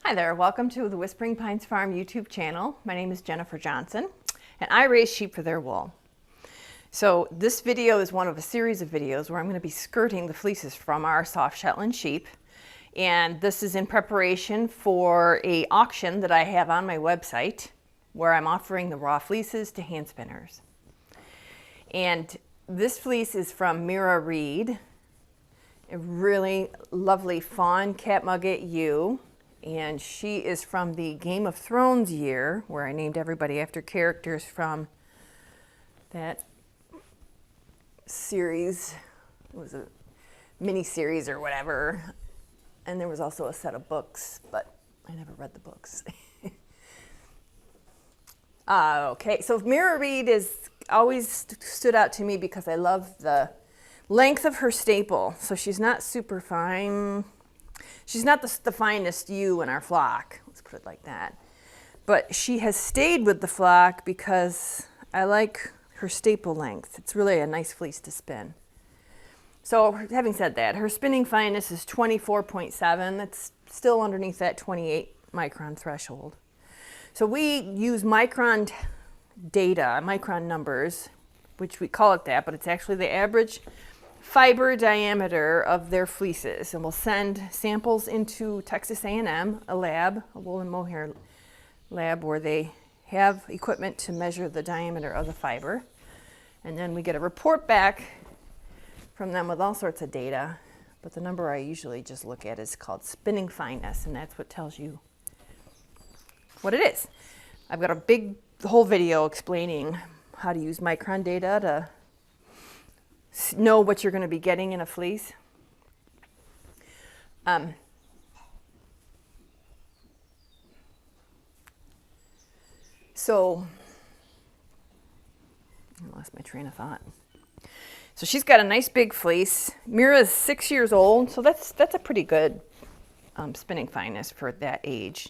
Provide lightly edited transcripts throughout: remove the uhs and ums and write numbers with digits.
Hi there, welcome to the Whispering Pines Farm YouTube channel. My name is Jennifer Johnson and I raise sheep for their wool. So this video is one of a series of videos where I'm going to be skirting the fleeces from our soft Shetland sheep. And this is in preparation for an auction that I have on my website where I'm offering the raw fleeces to hand spinners. And this fleece is from Meera Reed, a really lovely fawn catmugget ewe. And she is from the Game of Thrones year, where I named everybody after characters from that series. It was a mini-series or whatever. And there was also a set of books, but I never read the books. Okay, so Meera Reed is always stood out to me because I love the length of her staple. So she's not super fine. She's not the finest ewe in our flock, let's put it like that. But she has stayed with the flock because I like her staple length. It's really a nice fleece to spin. So having said that, her spinning fineness is 24.7. That's still underneath that 28 micron threshold. So we use micron data, micron numbers, which we call it that, but it's actually the average fiber diameter of their fleeces, and we'll send samples into Texas A&M, a lab, a wool and mohair lab, where they have equipment to measure the diameter of the fiber, and then we get a report back from them with all sorts of data. But the number I usually just look at is called spinning fineness, and that's what tells you what it is. I've got a whole video explaining how to use micron data to know what you're going to be getting in a fleece. So I lost my train of thought. So she's got a nice big fleece. Meera is 6 years old, so that's a pretty good spinning fineness for that age.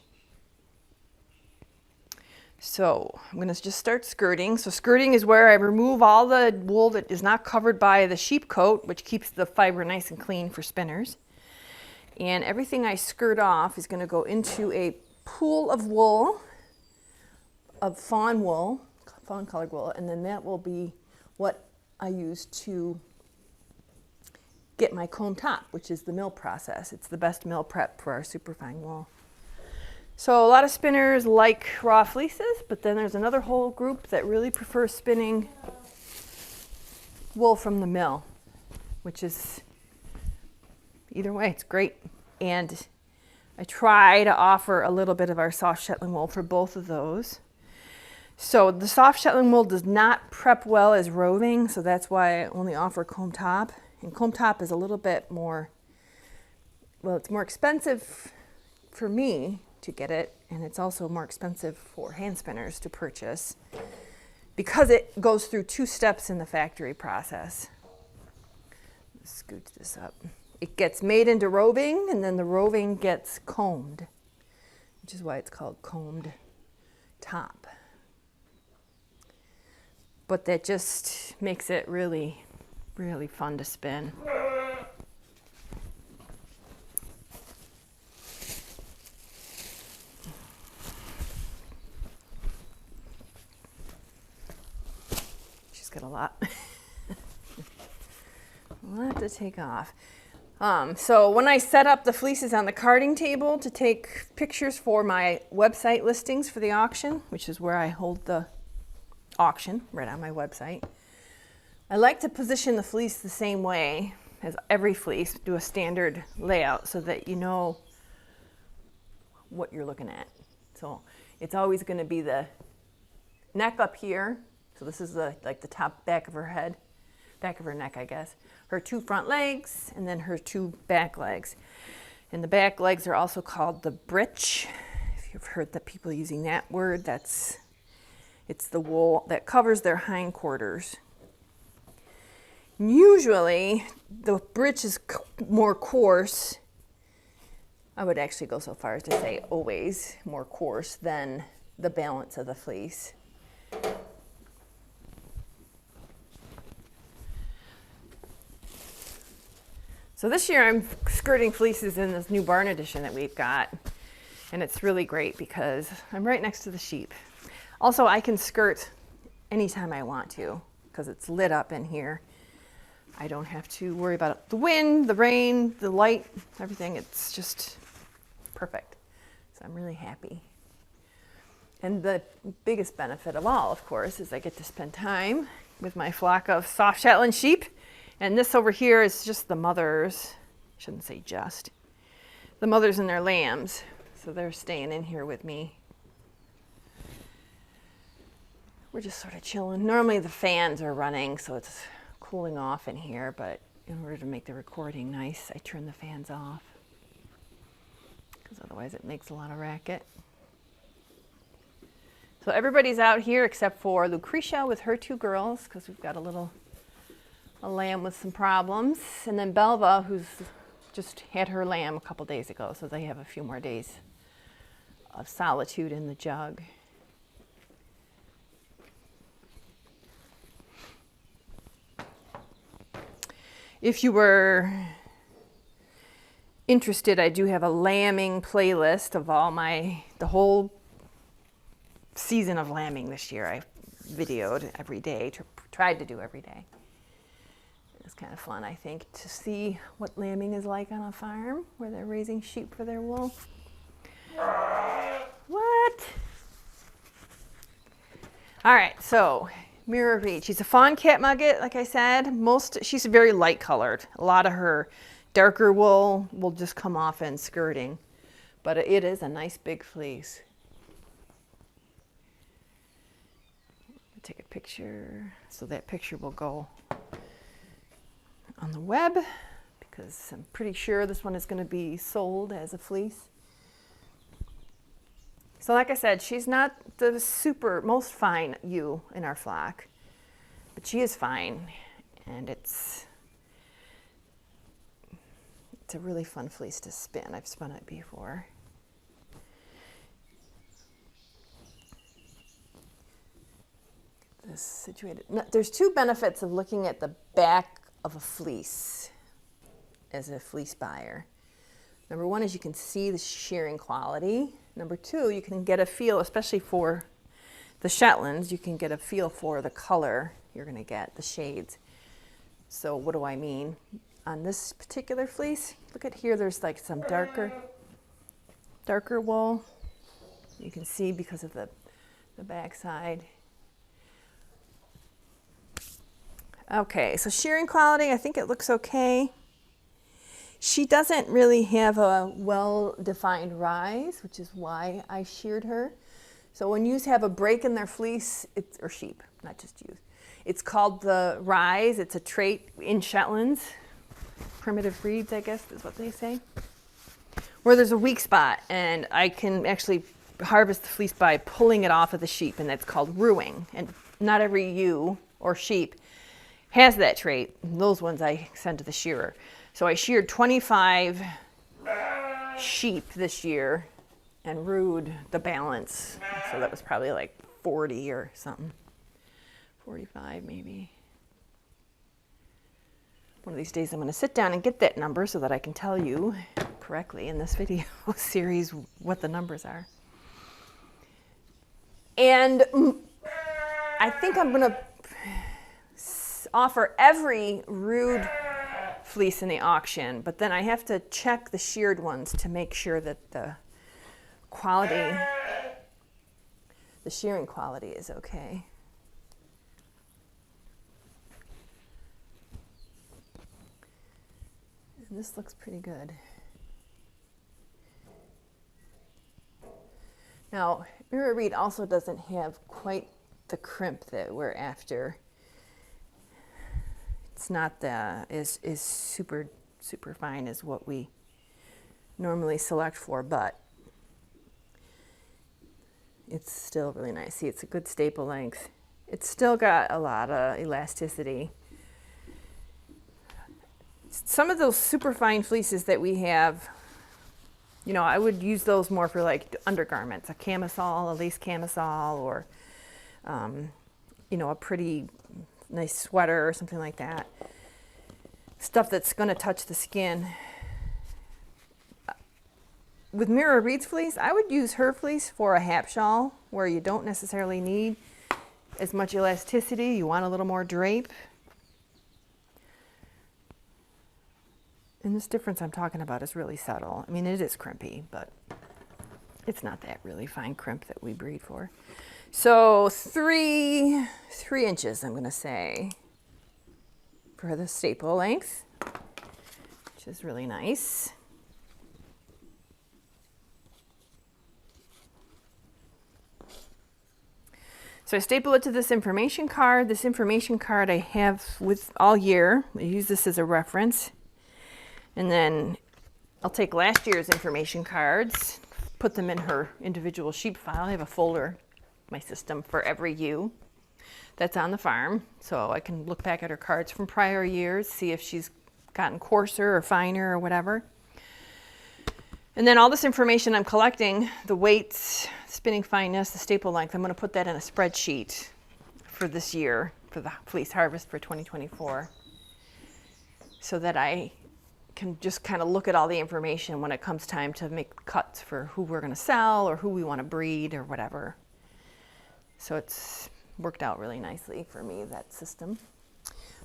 So I'm going to just start skirting. So skirting is where I remove all the wool that is not covered by the sheep coat, which keeps the fiber nice and clean for spinners. And everything I skirt off is going to go into a pool of wool, of fawn wool, fawn colored wool, and then that will be what I use to get my comb top, which is the mill process. It's the best mill prep for our superfine wool. So a lot of spinners like raw fleeces, but then there's another whole group that really prefers spinning wool from the mill, which is, either way, it's great. And I try to offer a little bit of our soft Shetland wool for both of those. So the soft Shetland wool does not prep well as roving, so that's why I only offer comb top. And comb top is a little bit more, well, it's more expensive for me to get it, and it's also more expensive for hand spinners to purchase because it goes through 2 steps in the factory process. Let's scoot this up. It gets made into roving, and then the roving gets combed, which is why it's called combed top. But that just makes it really, really fun to spin. Got a lot to take off. So when I set up the fleeces on the carding table to take pictures for my website listings for the auction, which is where I hold the auction, right on my website, I like to position the fleece the same way as every fleece, do a standard layout so that you know what you're looking at. So it's always going to be the neck up here. So this is like the top back of her head, back of her neck, I guess. Her 2 front legs, and then her 2 back legs. And the back legs are also called the breech. If you've heard the people using that word, it's the wool that covers their hindquarters. Usually, the breech is more coarse. I would actually go so far as to say always more coarse than the balance of the fleece. So this year I'm skirting fleeces in this new barn edition that we've got. And it's really great because I'm right next to the sheep. Also, I can skirt anytime I want to because it's lit up in here. I don't have to worry about the wind, the rain, the light, everything. It's just perfect. So I'm really happy. And the biggest benefit of all, of course, is I get to spend time with my flock of soft Shetland sheep. And this over here is just the mothers. I shouldn't say just. The mothers and their lambs. So they're staying in here with me. We're just sort of chilling. Normally the fans are running, so it's cooling off in here, but in order to make the recording nice, I turn the fans off. Because otherwise it makes a lot of racket. So everybody's out here except for Lucretia with her two girls, because we've got a lamb with some problems. And then Belva, who's just had her lamb a couple days ago, so they have a few more days of solitude in the jug. If you were interested, I do have a lambing playlist of the whole season of lambing this year. I videoed every day, tried to do every day. It's kind of fun, I think, to see what lambing is like on a farm where they're raising sheep for their wool. What? All right, so Meera Reed. She's a fawn catmugget, like I said. She's very light colored. A lot of her darker wool will just come off in skirting, but it is a nice big fleece. Take a picture, so that picture will go on the web because I'm pretty sure this one is going to be sold as a fleece. So like I said, she's not the most fine ewe in our flock, but she is fine, and it's a really fun fleece to spin. I've spun it before. Get this situated. Now, there's two benefits of looking at the back of a fleece as a fleece buyer. Number one is you can see the shearing quality. Number two, you can get a feel, especially for the Shetlands, you can get a feel for the color you're going to get, the shades. So what do I mean? On this particular fleece, look at here, there's like some darker wool. You can see because of the back side. Okay, so shearing quality, I think it looks okay. She doesn't really have a well-defined rise, which is why I sheared her. So when ewes have a break in their fleece, or sheep, not just ewes, it's called the rise. It's a trait in Shetlands. Primitive breeds, I guess, is what they say. Where there's a weak spot, and I can actually harvest the fleece by pulling it off of the sheep, and that's called ruing. And not every ewe or sheep has that trait. Those ones I send to the shearer. So I sheared 25 sheep this year and rued the balance. So that was probably like 40 or something. 45 maybe. One of these days I'm going to sit down and get that number so that I can tell you correctly in this video series what the numbers are. And I think I'm going to offer every rude fleece in the auction, but then I have to check the sheared ones to make sure that the quality, the shearing quality is okay. And this looks pretty good. Now, Meera Reed also doesn't have quite the crimp that we're after. It's not is super fine as what we normally select for, but it's still really nice. See, it's a good staple length. It's still got a lot of elasticity. Some of those super fine fleeces that we have, you know, I would use those more for like undergarments, a camisole, a lace camisole, or you know, a pretty nice sweater or something like that. Stuff that's going to touch the skin. with Meera Reed's fleece, I would use her fleece for a hap shawl where you don't necessarily need as much elasticity. You want a little more drape. And this difference I'm talking about is really subtle. I mean, it is crimpy, but it's not that really fine crimp that we breed for. So 3 inches, I'm going to say, for the staple length, which is really nice. So I staple it to this information card. This information card I have with all year. I use this as a reference. And then I'll take last year's information cards, put them in her individual sheep file. I have a folder, my system, for every ewe that's on the farm. So I can look back at her cards from prior years, see if she's gotten coarser or finer or whatever. And then all this information I'm collecting, the weights, spinning fineness, the staple length, I'm going to put that in a spreadsheet for this year, for the fleece harvest for 2024, so that I can just kind of look at all the information when it comes time to make cuts for who we're going to sell or who we want to breed or whatever. So it's worked out really nicely for me, that system.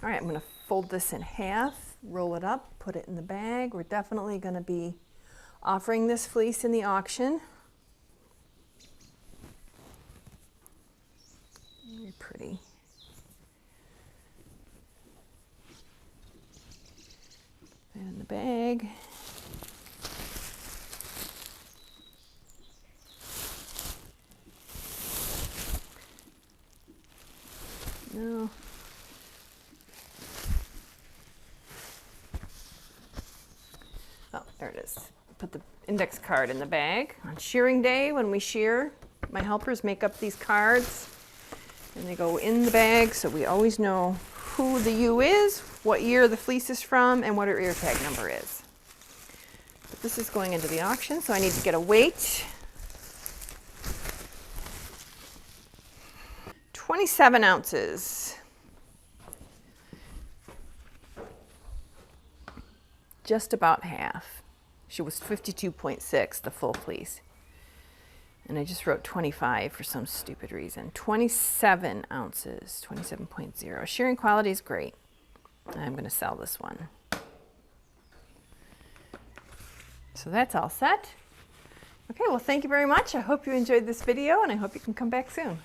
All right, I'm going to fold this in half, roll it up, put it in the bag. We're definitely going to be offering this fleece in the auction. Very pretty. In the bag. No. Oh, there it is. Put the index card in the bag. On shearing day, when we shear, my helpers make up these cards and they go in the bag, so we always know who the ewe is, what year the fleece is from, and what her ear tag number is. But this is going into the auction, so I need to get a weight. 27 ounces. Just about half. She was 52.6, the full fleece. And I just wrote 25 for some stupid reason. 27 ounces, 27.0. Shearing quality is great. I'm going to sell this one. So that's all set. Okay, well, thank you very much. I hope you enjoyed this video, and I hope you can come back soon.